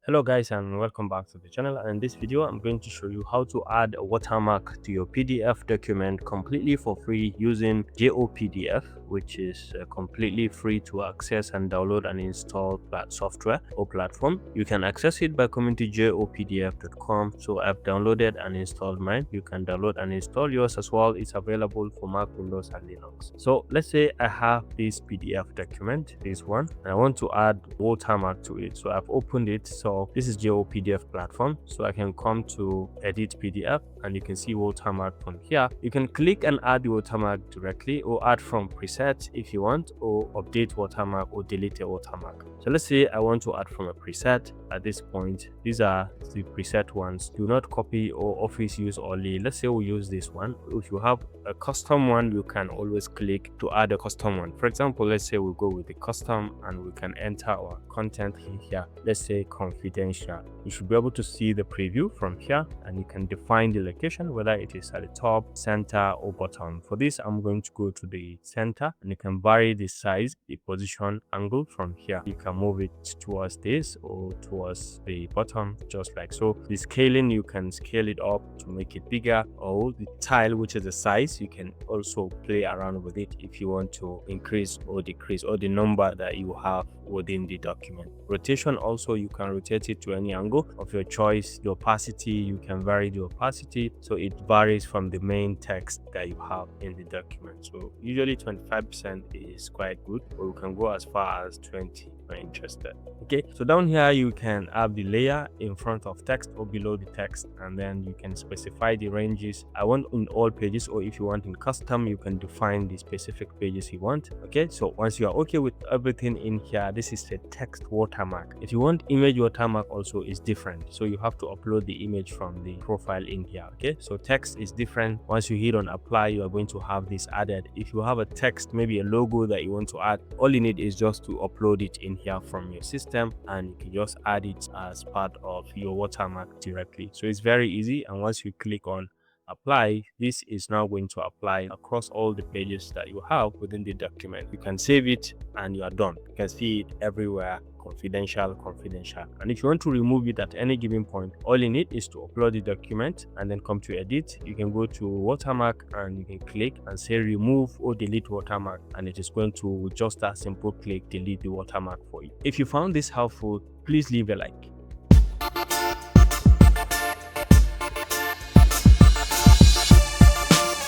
Hello guys, and welcome back to the channel. And in this video I'm going to show you how to add a watermark to your PDF document completely for free using JOPDF, which is completely free to access and download and install software or platform. You can access it by coming to jopdf.com. So I've downloaded and installed mine. You can download and install yours as well. It's available for Mac, Windows and Linux. So let's say I have this PDF document, this one, and I want to add watermark to it. So I've opened it. So this is JOPDF platform, so I can come to edit PDF and you can see watermark from here. You can click and add the watermark directly, or add from preset if you want, or update watermark or delete a watermark. So let's say I want to add from a preset. At this point, these are the preset ones. Do not copy or office use only. Let's say we use this one. If you have a custom one, you can always click to add a custom one. For example, let's say we go with the custom and we can enter our content in here. Let's say confidential. You should be able to see the preview from here, and you can define the location, whether it is at the top, center or bottom. For this, I'm going to go to the center, and you can vary the size, the position, angle from here. You can move it towards this or towards the bottom, just like so. The scaling, you can scale it up to make it bigger, or the tile, which is the size, you can also play around with it if you want to increase or decrease, or the number that you have within the document. Rotation, also you can rotate it to any angle of your choice. The opacity, you can vary the opacity, so it varies from the main text that you have in the document. So usually 25% is quite good, or you can go as far as 20 if you're interested. Okay, so down here you can have the layer in front of text or below the text, and then you can specify the ranges. I want in all pages, or if you want in custom, you can define the specific pages you want. Okay, so once you are okay with everything in here, this is the text watermark. If you want image watermark, also is different, so you have to upload the image from the profile in here. Okay, so text is different. Once you hit on apply, you are going to have this added. If you have a text, maybe a logo that you want to add, all you need is just to upload it in here from your system, and you can just add it as part of your watermark directly. So it's very easy, and once you click on apply, this is now going to apply across all the pages that you have within the document. You can save it and you are done. You can see it everywhere. Confidential. And if you want to remove it at any given point, all you need is to upload the document and then come to edit. You can go to watermark and you can click and say remove or delete watermark, and it is going to, with just a simple click, delete the watermark for you. If you found this helpful, please leave a like.